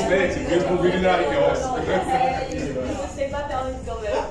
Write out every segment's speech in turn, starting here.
Infelizmente, mesmo vídeo na iOS. Sem papel no desgoverno.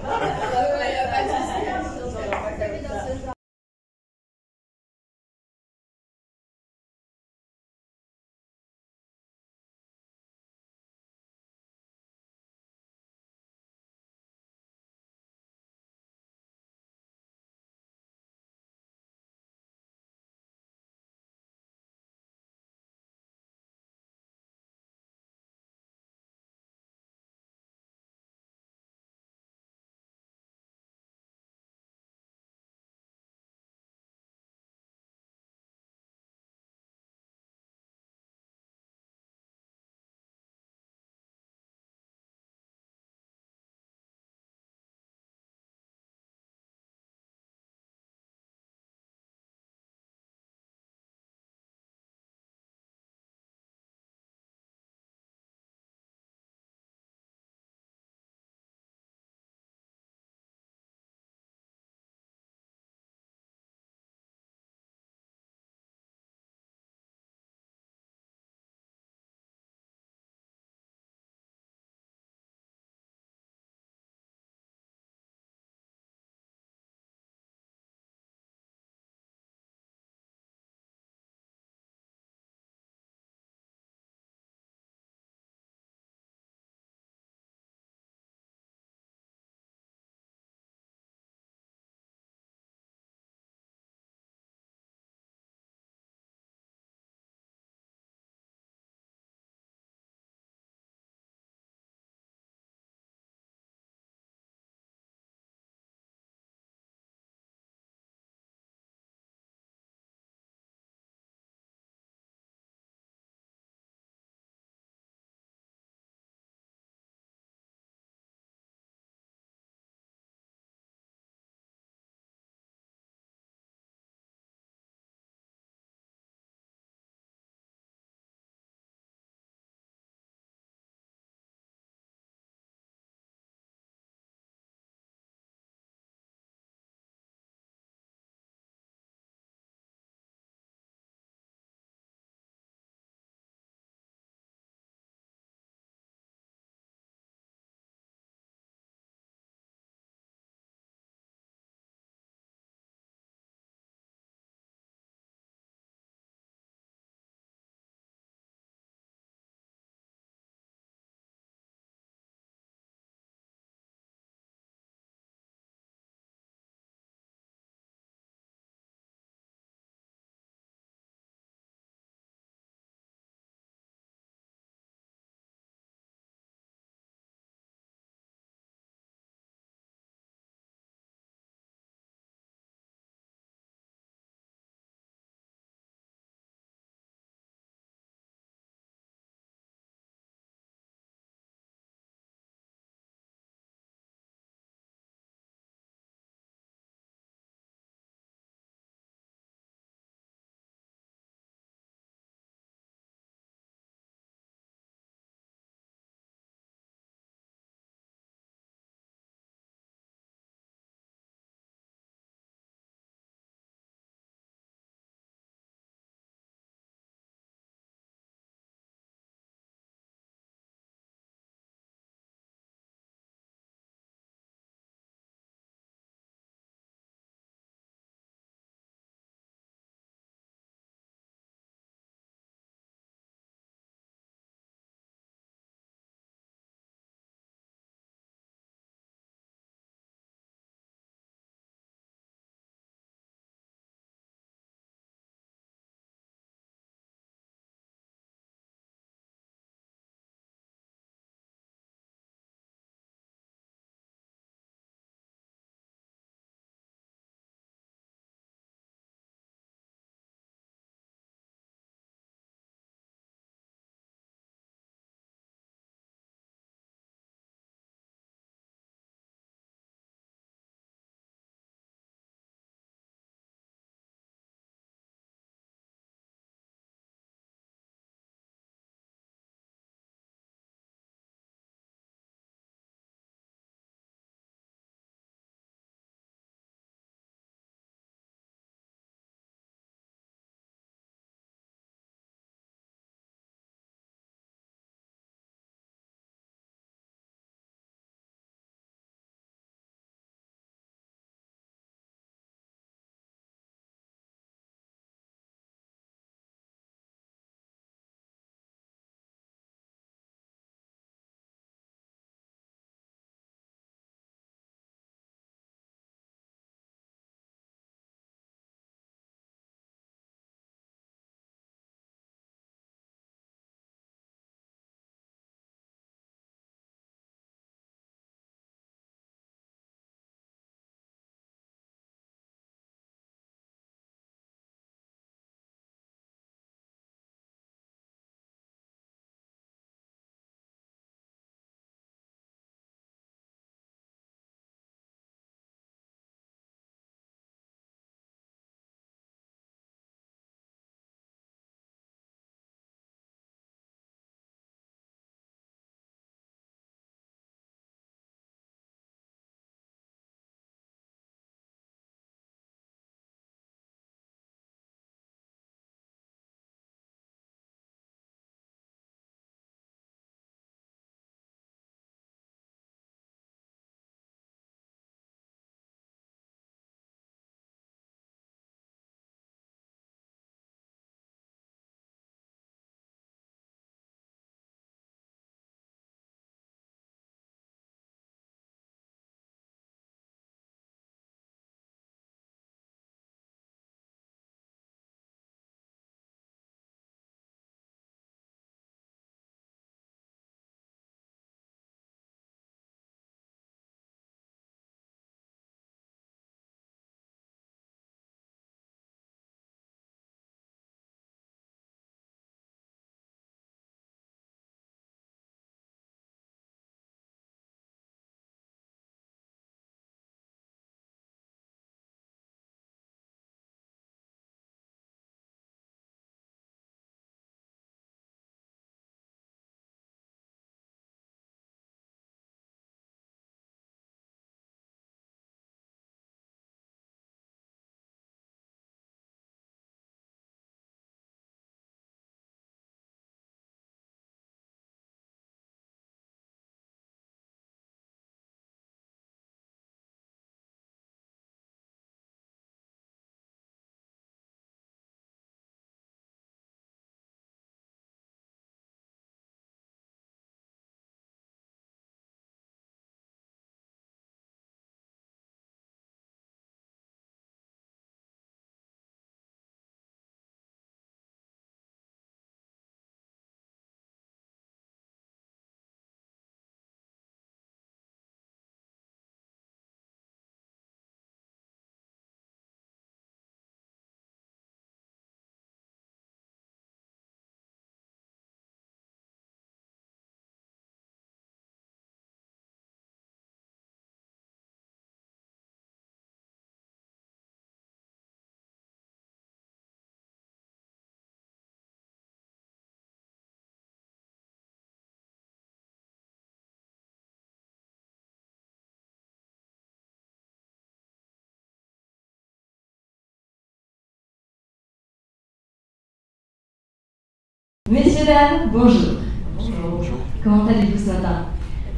Messieurs, dames, bonjour. Bonjour. Comment allez-vous ce matin?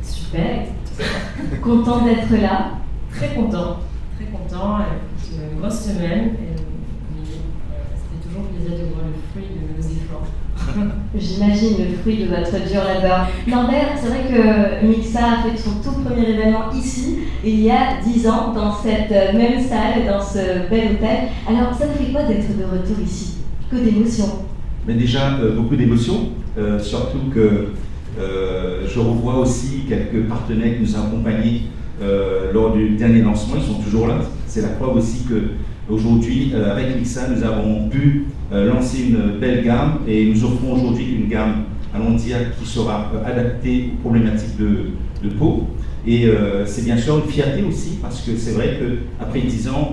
Super. Content d'être là? Très content. Très content. C'est une grosse semaine. C'était toujours plaisir de voir le fruit de nos efforts. J'imagine le fruit de votre dur labeur. Norbert, c'est vrai que Mixa a fait son tout premier événement ici, il y a 10 ans, dans cette même salle, dans ce bel hôtel. Alors, ça vous fait quoi d'être de retour ici? Que d'émotions. Mais déjà, beaucoup d'émotions, surtout que je revois aussi quelques partenaires qui nous ont accompagnés lors du dernier lancement, ils sont toujours là. C'est la preuve aussi qu'aujourd'hui, avec Mixa, nous avons pu lancer une belle gamme et nous offrons aujourd'hui une gamme, allons dire, qui sera adaptée aux problématiques de peau. Et c'est bien sûr une fierté aussi, parce que c'est vrai qu'après 10 ans,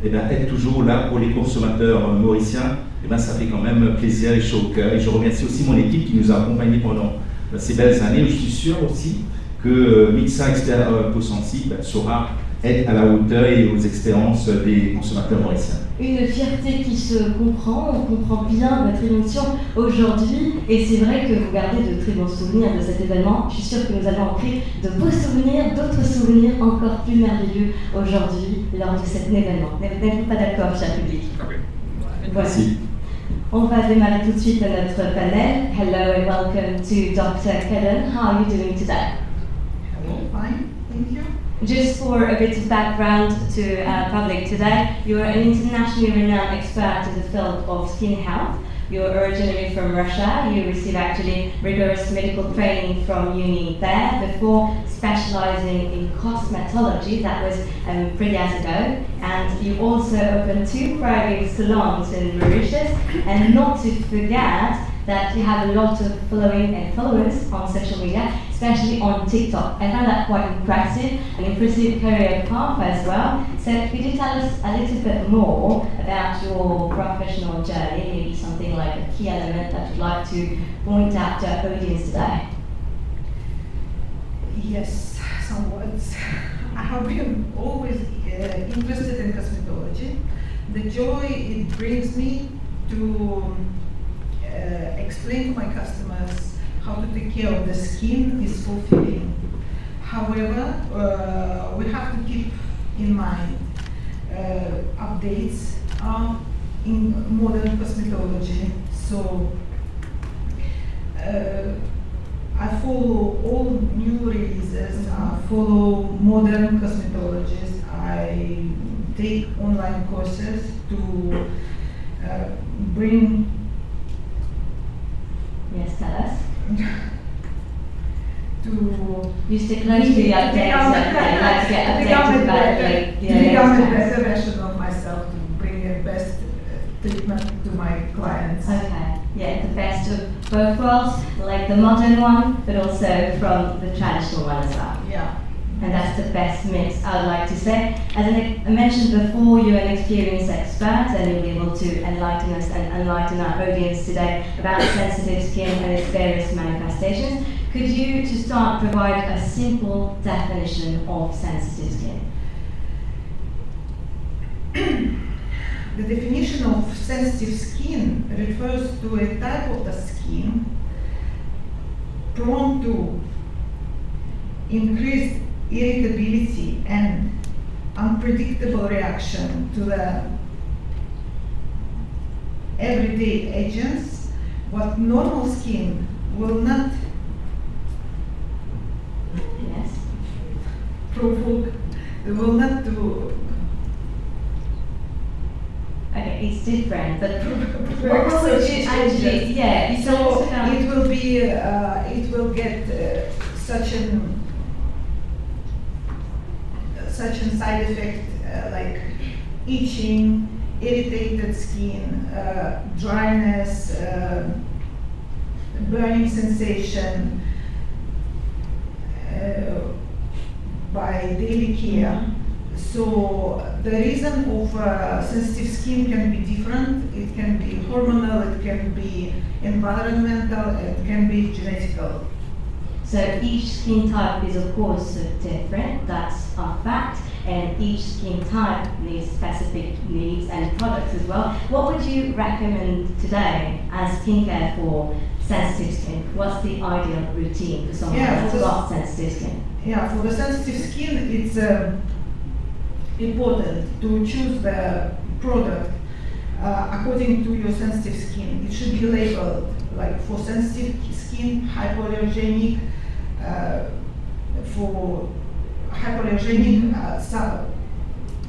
être toujours là pour les consommateurs mauriciens, ça fait quand même plaisir et chaud au cœur. Et je remercie aussi mon équipe qui nous a accompagnés pendant ces belles années. Je suis sûr aussi que Mixa Expert Peau Sensible saura être à la hauteur et aux expériences des consommateurs mauriciens. Une fierté qui se comprend, on comprend bien votre émotion aujourd'hui, et c'est vrai que vous gardez de très bons souvenirs de cet événement. Je suis sûre que nous allons en créer de beaux souvenirs, d'autres souvenirs encore plus merveilleux aujourd'hui lors de cet événement. N'êtes-vous pas d'accord, cher public? Voilà. Merci. On va démarrer tout de suite notre panel. Hello and welcome to Dr. Kellen. How are you doing today? Hello, fine, thank you. Just for a bit of background to public today, you're an internationally renowned expert in the field of skin health. You're originally from Russia. You received actually rigorous medical training from uni there before specializing in cosmetology. That was 3 years ago. And you also opened 2 private salons in Mauritius. And not to forget that you have a lot of following and followers on social media, especially on TikTok. I found that quite impressive, an impressive career path as well. So could you tell us a little bit more about your professional journey, maybe something like a key element that you'd like to point out to our audience today? Yes, somewhat. I have been always interested in cosmetology. The joy it brings me to explain to my customers how to take care of the skin is fulfilling. However, we have to keep in mind updates in modern cosmetology. So I follow all new releases, I follow modern cosmetologists, I take online courses to bring. Yes, tell us. To you stick close to the updates, let's get updated about the become a better version of myself, to bring a best treatment to my clients. Okay, yeah, the best of both worlds, like the modern one, but also from the traditional one as well. Yeah. And that's the best mix, I would like to say. As I mentioned before, you're an experienced expert and you'll be able to enlighten us and enlighten our audience today about sensitive skin and its various manifestations. Could you, to start, provide a simple definition of sensitive skin? The definition of sensitive skin refers to a type of the skin prone to increased irritability and unpredictable reaction to the everyday agents, what normal skin will not provoke, will not do. Okay, it's different, but what will it actually, yeah. So it will be, it will get such an side effect like itching, irritated skin, dryness, burning sensation by daily care. So the reason of sensitive skin can be different. It can be hormonal, it can be environmental, it can be genetical. So each skin type is of course different, that's a fact. and each skin type needs specific needs and products as well. What would you recommend today as skincare for sensitive skin? What's the ideal routine for someone that's got sensitive skin? Yeah, for the sensitive skin, it's important to choose the product according to your sensitive skin. It should be labeled, like for sensitive skin, hypoallergenic, for hypoallergenic,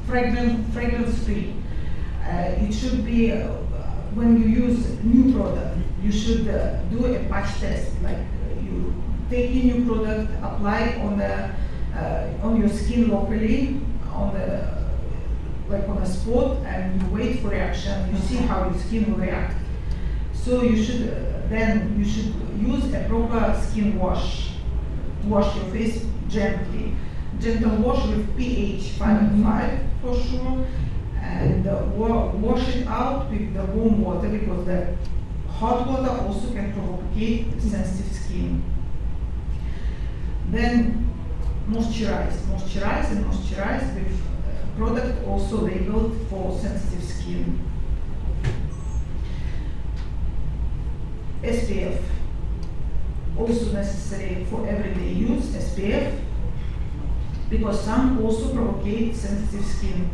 fragrance-free. It should be, when you use new product, you should do a patch test, like you take in new product, apply on your skin locally, like on a spot, and you wait for reaction. You see how your skin will react. So you should use a proper skin wash. Wash your face gently. Gentle wash with pH 5 and 5 for sure, and wash it out with the warm water, because the hot water also can provocate sensitive skin. Then moisturize with product also labeled for sensitive skin. SPF, also necessary for everyday use, SPF, because some also provocate sensitive skin.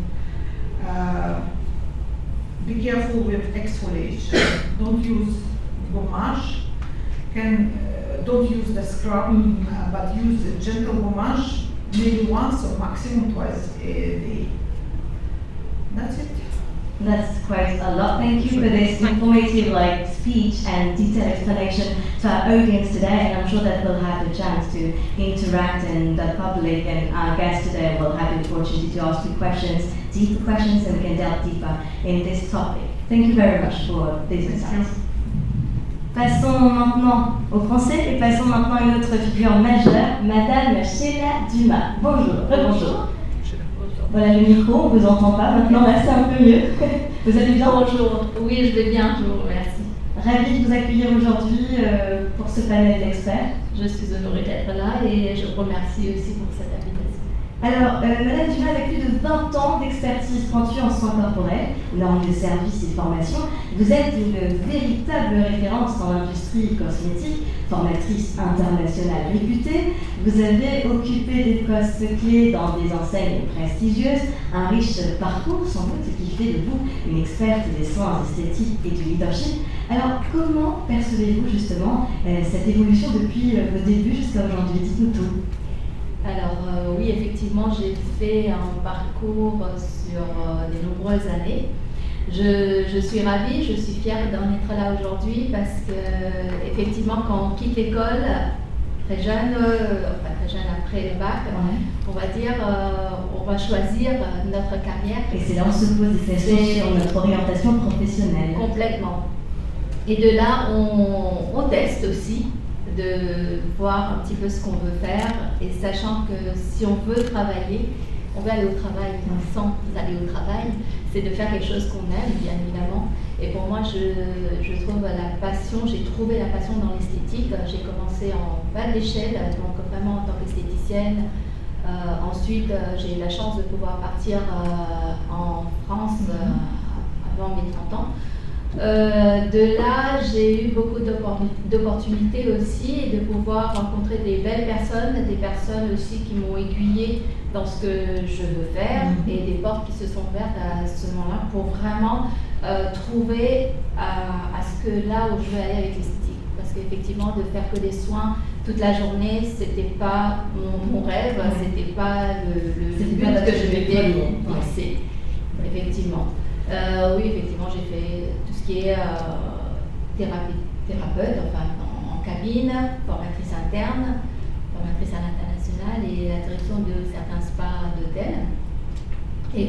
Be careful with exfoliation. Don't use gommage. Don't use the scrub, but use a gentle gommage, maybe once or maximum twice a day. That's it. That's quite a lot. Thank you for this informative speech and detailed explanation to our audience today, and I'm sure that we'll have the chance to interact, and the public and our guests today will have the opportunity to ask you questions, deeper questions, and we can delve deeper in this topic. Thank you very much for these insights. Passons maintenant au français et passons maintenant à une autre figure majeure, Madame Sheila Dumas. Bonjour. Bonjour. Voilà le micro, on ne vous entend pas. Maintenant, là, c'est un peu mieux. Vous allez bien? Bonjour. Oui, je vais bien, je vous remercie. Ravie de vous accueillir aujourd'hui pour ce panel d'experts. Je suis honorée d'être là et je vous remercie aussi pour cette invitation. Alors, Madame Dumas, avec plus de 20 ans d'expertise pointue en soins corporels, normes de services et de formation, vous êtes une véritable référence dans l'industrie cosmétique, formatrice internationale réputée. Vous avez occupé des postes clés dans des enseignes prestigieuses, un riche parcours sans doute qui fait de vous une experte des soins esthétiques et du leadership. Alors, comment percevez-vous justement cette évolution depuis vos débuts jusqu'à aujourd'hui? Dites-nous tout. Alors oui, effectivement, j'ai fait un parcours sur de nombreuses années. Je suis ravie, je suis fière d'en être là aujourd'hui parce que effectivement, quand on quitte l'école, très jeune après le bac, on va dire, on va choisir notre carrière. Et c'est là où on se pose des questions sur notre orientation professionnelle. Complètement. Et de là, on teste aussi, de voir un petit peu ce qu'on veut faire, et sachant que si on veut travailler, on veut aller au travail sans aller au travail, c'est de faire quelque chose qu'on aime, bien évidemment. Et pour moi, je trouve la passion, j'ai trouvé la passion dans l'esthétique. J'ai commencé en bas de l'échelle, donc vraiment en tant qu'esthéticienne. Ensuite, j'ai eu la chance de pouvoir partir en France avant mes 30 ans. De là, j'ai eu beaucoup d'opportunités aussi, et de pouvoir rencontrer des belles personnes, des personnes aussi qui m'ont aiguillée dans ce que je veux faire, et des portes qui se sont ouvertes à ce moment-là pour vraiment trouver à ce que là où je veux aller avec l'esthétique. Parce qu'effectivement, de faire que des soins toute la journée, c'était pas mon rêve, c'était pas le but que je m'étais fixé. Effectivement. Oui, effectivement, j'ai fait tout ce qui est thérapeute, enfin en cabine, formatrice interne, formatrice à l'international et la direction de certains spas d'hôtels. Et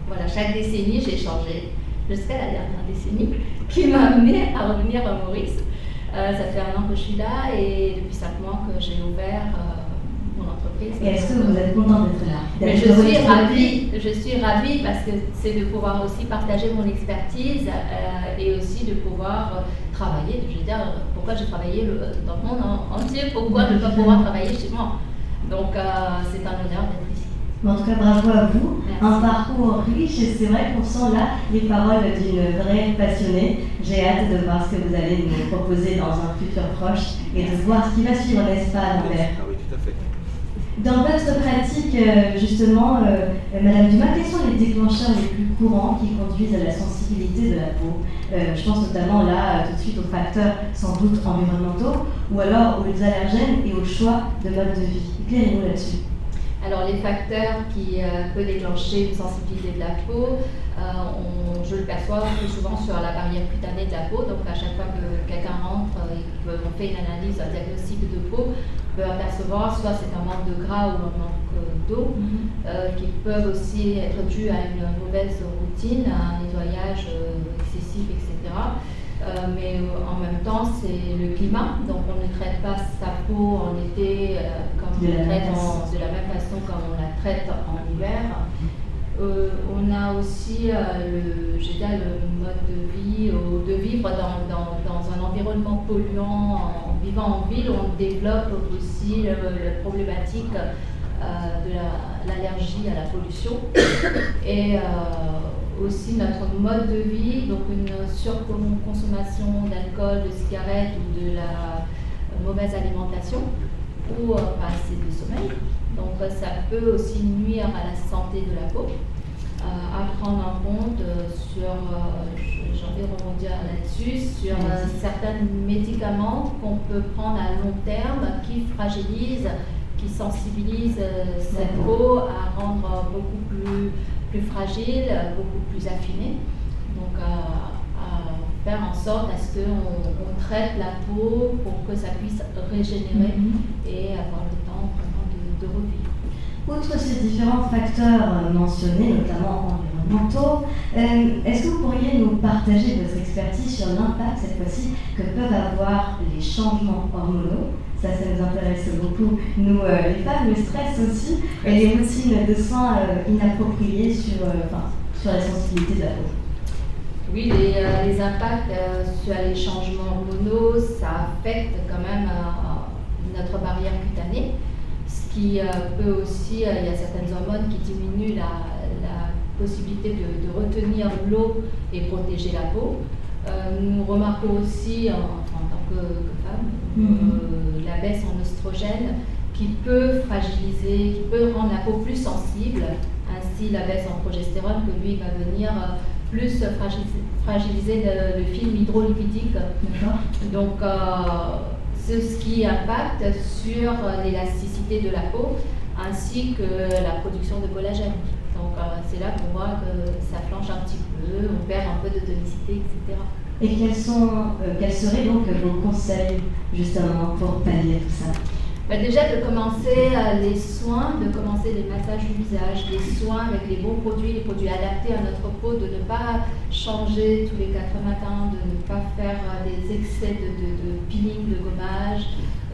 voilà, chaque décennie, j'ai changé jusqu'à la dernière décennie qui m'a amenée à revenir à Maurice. Ça fait 1 an que je suis là et depuis 5 mois que j'ai ouvert mon entreprise. Et est-ce que vous êtes contente d'être là? Mais je suis ravie parce que c'est de pouvoir aussi partager mon expertise et aussi de pouvoir travailler. Je veux dire, pourquoi j'ai travaillé dans le monde entier, pourquoi ne pas pouvoir travailler chez moi? Donc c'est un honneur d'être ici. En tout cas, bravo à vous. Merci. Un parcours riche et c'est vrai qu'on sent là les paroles d'une vraie passionnée. J'ai hâte de voir ce que vous allez nous proposer dans un futur proche et de voir ce qui va suivre, n'est-ce pas, Lambert? Ah oui, tout à fait. Dans votre pratique, justement, Madame Dumas, quels sont les déclencheurs les plus courants qui conduisent à la sensibilité de la peau? Je pense notamment là tout de suite aux facteurs sans doute environnementaux ou alors aux allergènes et au choix de mode de vie. Éclairez-nous là-dessus. Alors les facteurs qui peuvent déclencher une sensibilité de la peau, je le perçois plus souvent sur la barrière cutanée de la peau. Donc à chaque fois que quelqu'un rentre et qu'on fait une analyse, un diagnostic de peau, on peut apercevoir soit c'est un manque de gras ou un manque d'eau, qui peuvent aussi être dus à une mauvaise routine, à un nettoyage excessif, etc. Mais en même temps, c'est le climat, donc on ne traite pas sa peau en été comme on la traite de la même façon comme on la traite en hiver. On a aussi le mode de vie, de vivre dans un environnement polluant, en vivant en ville, on développe aussi la problématique de l'allergie à la pollution. Et aussi notre mode de vie, donc une surconsommation d'alcool, de cigarettes ou de la mauvaise alimentation ou pas assez de sommeil. Donc ça peut aussi nuire à la santé de la peau. À prendre en compte j'ai envie de rebondir là-dessus, sur certains médicaments qu'on peut prendre à long terme qui fragilisent, qui sensibilisent cette peau à rendre beaucoup plus fragile, beaucoup plus affinée. Donc à faire en sorte à ce qu'on traite la peau pour que ça puisse régénérer et avoir le temps vraiment de revivre. Outre ces différents facteurs mentionnés, notamment environnementaux, est-ce que vous pourriez nous partager votre expertise sur l'impact, cette fois-ci, que peuvent avoir les changements hormonaux? Ça nous intéresse beaucoup, nous les femmes, le stress aussi, et les routines de soins inappropriées sur la sensibilité de la peau. Oui, les impacts sur les changements hormonaux, ça affecte quand même notre barrière cutanée. Ce qui peut aussi, il y a certaines hormones qui diminuent la possibilité de retenir l'eau et protéger la peau. Nous remarquons aussi, en tant que femme, la baisse en oestrogène qui peut fragiliser, qui peut rendre la peau plus sensible, ainsi la baisse en progestérone que lui va venir plus fragiliser le film hydrolipidique. Donc c'est ce qui impacte sur l'élasticité de la peau ainsi que la production de collagène. Donc c'est là qu'on voit que ça flanche un petit peu, on perd un peu de tonicité, etc. Et quels seraient donc vos conseils justement pour pallier tout ça? Déjà de commencer les soins, de commencer les massages du visage, les soins avec les bons produits, les produits adaptés à notre peau, de ne pas changer tous les 4 matins, de ne pas faire des excès de peeling, de gommage.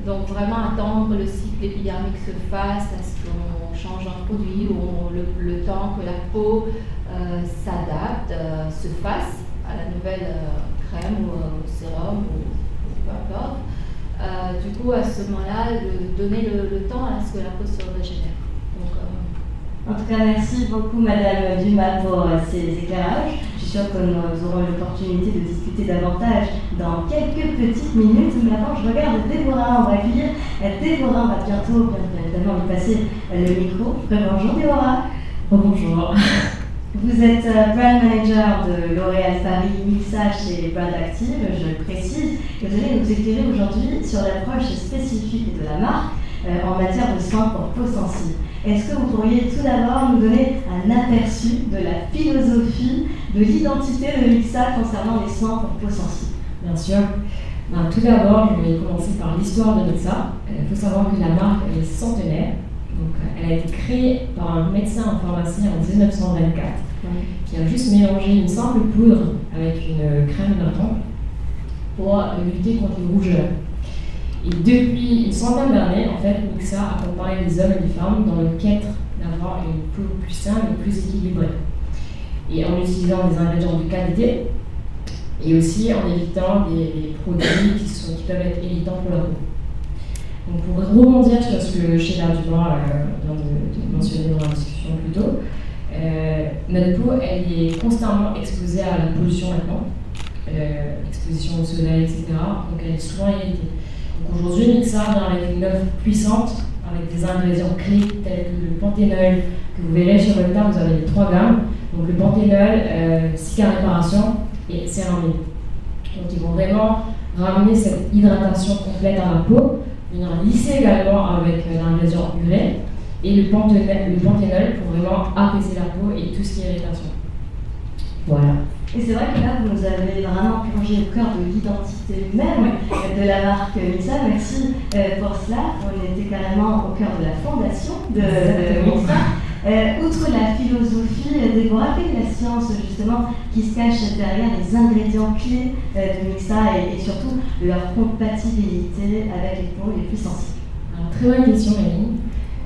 Donc vraiment attendre le cycle épidermique se fasse, à ce qu'on change un produit, ou le temps que la peau s'adapte, se fasse à la nouvelle crème ou sérum ou peu importe. Du coup, à ce moment-là, donner le temps à ce que la peau se régénère. En tout cas, merci beaucoup Madame Dumas pour ces éclairages. Je suis sûre que nous aurons l'opportunité de discuter davantage dans quelques petites minutes. Mais avant, je regarde Déborah. On va accueillir Déborah. On va bientôt, évidemment, lui passer le micro. Bonjour Déborah. Bonjour. Vous êtes brand manager de L'Oréal Paris Mixa chez Brand Active, je le précise, et vous allez nous éclairer aujourd'hui sur l'approche spécifique de la marque en matière de soins pour peau sensible. Est-ce que vous pourriez tout d'abord nous donner un aperçu de la philosophie, de l'identité de Mixa concernant les soins pour peau sensible? Bien sûr. Tout d'abord, je vais commencer par l'histoire de Mixa. Il faut savoir que la marque est centenaire. Donc, elle a été créée par un médecin en pharmacie en 1924 qui a juste mélangé une simple poudre avec une crème hydratante pour lutter contre les rougeurs. Et depuis une centaine d'années, en fait, Mixa accompagne les hommes et les femmes dans le quête d'avoir une peau plus saine et plus équilibrée. Et en utilisant des ingrédients de qualité et aussi en évitant des produits qui peuvent être irritants pour la peau. Donc pour rebondir sur ce que Sheila Dubois vient de mentionner dans la discussion plus tôt, notre peau elle est constamment exposée à la pollution maintenant, exposition au soleil, etc. Donc elle est souvent irritée. Donc aujourd'hui, Mixa vient avec une offre puissante, avec des ingrédients clés tels que le panthénol, que vous verrez sur le tas, vous avez les 3 gammes. Donc le panthénol, Cica Réparation et Céramide. Donc ils vont vraiment ramener cette hydratation complète à la peau, venir lisser également avec l'ingrédient urée et le panthénol pour vraiment apaiser la peau et tout ce qui est irritation. Voilà. Et c'est vrai que là, vous nous avez vraiment plongé au cœur de l'identité même de la marque Mixa. Merci pour cela. On était carrément au cœur de la fondation de Mixa. Outre la philosophie, Déborah, quelle est la science justement qui se cache derrière les ingrédients clés de Mixa et surtout de leur compatibilité avec les peaux les plus sensibles? Alors, très bonne question, Méline.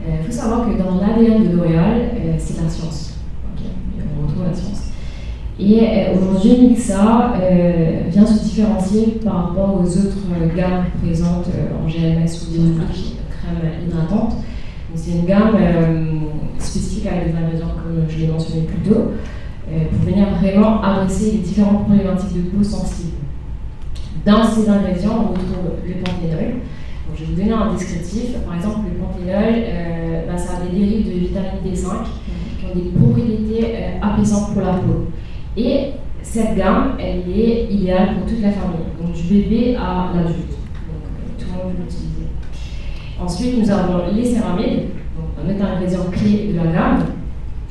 Il faut savoir que dans l'ADN de L'Oréal, c'est la science. Okay. On retrouve la science. Et aujourd'hui, Mixa vient se différencier par rapport aux autres gammes présentes en GMS ou des crèmes hydratantes. C'est une gamme spécifique avec des ingrédients comme je l'ai mentionné plus tôt, pour venir vraiment adresser les différentes problématiques de peau sensible. Dans ces ingrédients, on retrouve le panthénol. Donc, je vais vous donner un descriptif. Par exemple, le panthénol, ça a des dérives de vitamine D5 qui ont des propriétés apaisantes pour la peau. Et cette gamme, elle est idéale pour toute la famille, donc du bébé à l'adulte. Donc tout le monde peut l'utiliser. Ensuite, nous avons les céramides, donc un autre ingrédient clé de la gamme.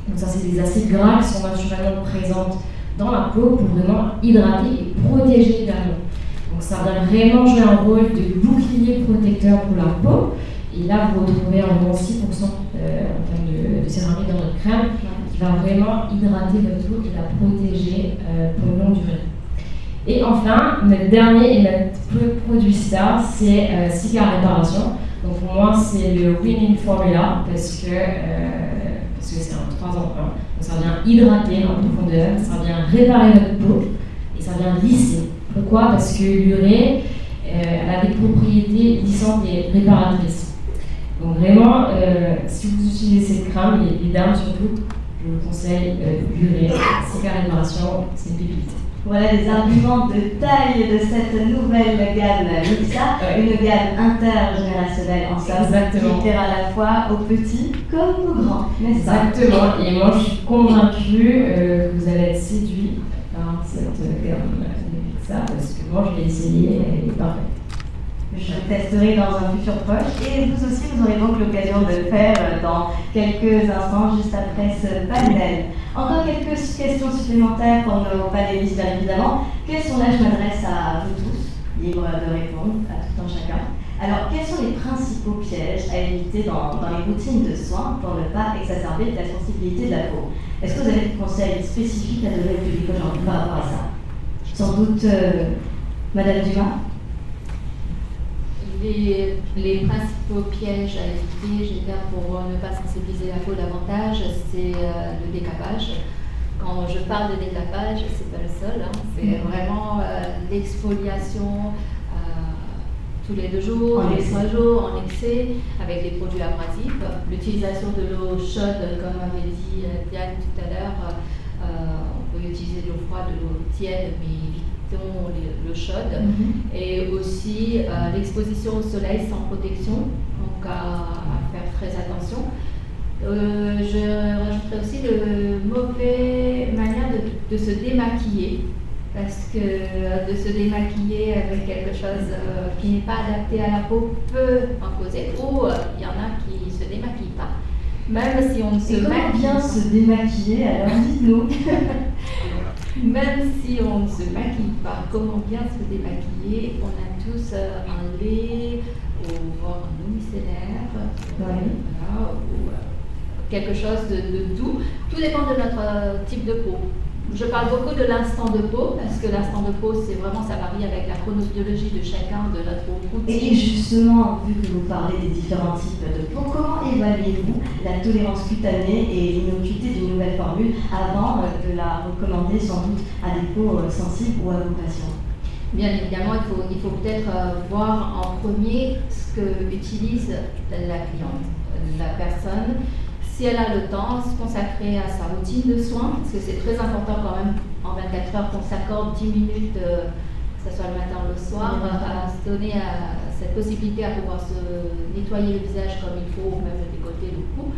Donc ça, c'est des acides gras qui sont naturellement présents dans la peau pour vraiment hydrater et protéger également. Donc ça va vraiment jouer un rôle de bouclier protecteur pour la peau. Et là, vous retrouvez environ 6% en termes de céramides dans notre crème, qui va vraiment hydrater votre peau et la protéger pour une longue durée. Et enfin, notre dernier et notre produit star, c'est Cica Réparation. Donc pour moi, c'est le winning formula parce que c'est un 3 en 1. Donc ça vient hydrater en profondeur, ça vient réparer votre peau et ça vient lisser. Pourquoi? Parce que l'urée, elle a des propriétés lissantes et réparatrices. Donc vraiment, si vous utilisez cette crème, les dames surtout, je vous conseille l'urée, Cica Réparation, c'est une pépite. Voilà les arguments de taille de cette nouvelle gamme Mixa, une gamme intergénérationnelle en somme, qui plaira à la fois aux petits comme aux grands, n'est-ce pas? Exactement, et moi je suis convaincue que vous allez être séduits par cette gamme Mixa, parce que moi je l'ai essayée, elle est parfaite. Je testerai dans un futur proche et vous aussi, vous aurez donc l'occasion de le faire dans quelques instants, juste après ce panel. Encore quelques questions supplémentaires pour nos panélistes, bien évidemment. Quels sont là, je m'adresse à vous tous, libre de répondre à tout un chacun. Alors, quels sont les principaux pièges à éviter dans les routines de soins pour ne pas exacerber la sensibilité de la peau? Est-ce que vous avez des conseils spécifiques à donner au public aujourd'hui par rapport à ça? Sans doute, Madame Dumas? Les principaux pièges à éviter, je dirais, pour ne pas sensibiliser la peau davantage, c'est le décapage. Quand je parle de décapage, c'est pas le seul, hein, c'est vraiment l'exfoliation tous les 2 jours, les 3 jours en excès avec des produits abrasifs. L'utilisation de l'eau chaude, comme avait dit Diane tout à l'heure, on peut utiliser de l'eau froide, de l'eau tiède, mais l'eau chaude, et aussi l'exposition au soleil sans protection, donc à faire très attention. Je rajouterais aussi de mauvaises manières de se démaquiller, parce que de se démaquiller avec quelque chose qui n'est pas adapté à la peau peut en causer, ou il y en a qui ne se démaquillent pas. Même si on ne se maquille. Bien se démaquiller, alors dites-nous. Même si on ne se maquille pas, comment bien se démaquiller? On a tous un lait ou voire un eau micellaire, voilà, ou quelque chose de doux. Tout dépend de notre type de peau. Je parle beaucoup de l'instant de peau parce que l'instant de peau, c'est vraiment, ça varie avec la chronobiologie de chacun, de notre routine. Et justement, vu que vous parlez des différents types de peau, comment évaluez-vous la tolérance cutanée et l'innocuité d'une nouvelle formule avant de la recommander sans doute à des peaux sensibles ou à vos patients? Bien évidemment, il faut peut-être voir en premier ce que utilise la cliente, la personne. Si elle a le temps, se consacrer à sa routine de soins, parce que c'est très important quand même en 24 heures qu'on s'accorde 10 minutes, que ce soit le matin ou le soir, à se donner cette possibilité à pouvoir se nettoyer le visage comme il faut, ou même le décolleté, le cou.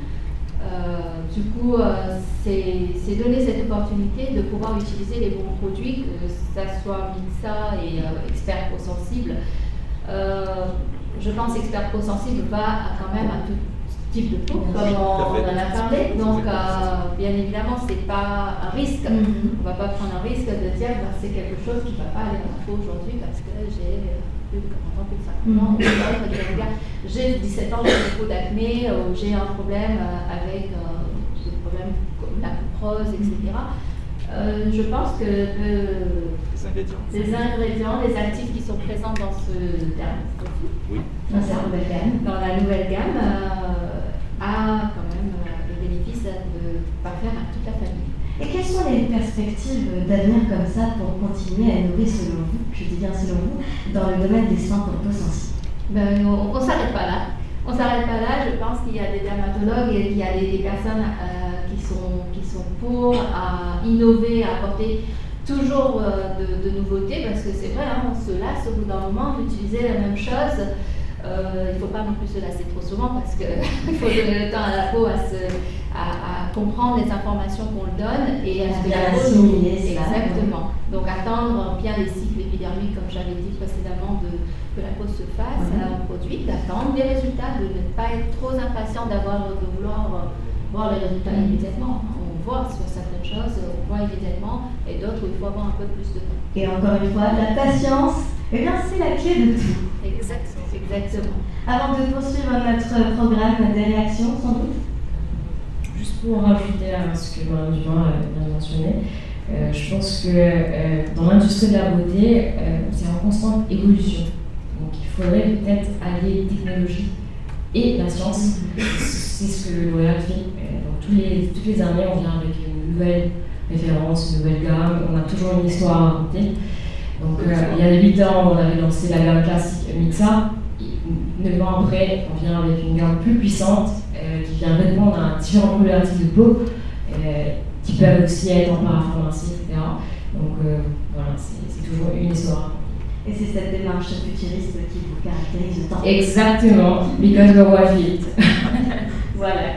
Du coup, c'est donner cette opportunité de pouvoir utiliser les bons produits, que ça soit Mixa et Expert Peau Sensible. Je pense Expert Peau Sensible va quand même à tout type de peau, comme on en a parlé. Donc, bien évidemment, c'est pas un risque. On va pas prendre un risque de dire bah, c'est quelque chose qui va pas aller à ma peau aujourd'hui parce que j'ai plus de 40 ans, plus de 50 ans, ou j'ai 17 ans, j'ai beaucoup d'acné, ou j'ai un problème avec des problèmes comme la couperose, etc. Je pense que les ingrédients, les actifs qui sont présents dans ce dans la nouvelle gamme, a quand même le bénéfice de parfaire à toute la famille. Et quelles sont les perspectives d'avenir comme ça pour continuer à innover selon vous, je dis bien selon vous, dans le domaine des soins pour peau sensible? On ne s'arrête pas là. On ne s'arrête pas là. Je pense qu'il y a des dermatologues et qu'il y a des personnes qui sont pour à innover, à apporter toujours de nouveautés, parce que c'est vrai, hein, on se lasse au bout d'un moment d'utiliser la même chose. Il ne faut pas non plus se lasser trop souvent parce qu'il faut donner le temps à la peau à comprendre les informations qu'on le donne et à se bien assimiler. Exactement. Donc attendre bien les cycles épidermiques, comme j'avais dit précédemment, que la peau se fasse à un produit, d'attendre les résultats, de ne pas être trop impatient de vouloir voir les résultats immédiatement. On voit sur certaines choses, on voit immédiatement, et d'autres où il faut avoir un peu plus de temps. Et encore une fois, la patience, eh bien, c'est la clé de tout. Exactement. Avant de poursuivre notre programme des réactions, sans doute. Juste pour rajouter à ce que Mme Dumas vient de mentionner, je pense que dans l'industrie de la beauté, c'est en constante évolution. Donc il faudrait peut-être allier technologie et la science. C'est ce que L'Oréal fait. Toutes les années, on vient avec une nouvelle référence, une nouvelle gamme. On a toujours une histoire à raconter. Donc il y a 8 ans, on avait lancé la gamme classique Mixa. 9 ans après, on vient avec une gamme plus puissante qui vient répondre à différents problématiques de peau qui peuvent aussi être en parapharmacie, etc. Donc voilà, c'est toujours une histoire. Et c'est cette démarche futuriste qui vous caractérise tant. Exactement, because we're what it. Voilà.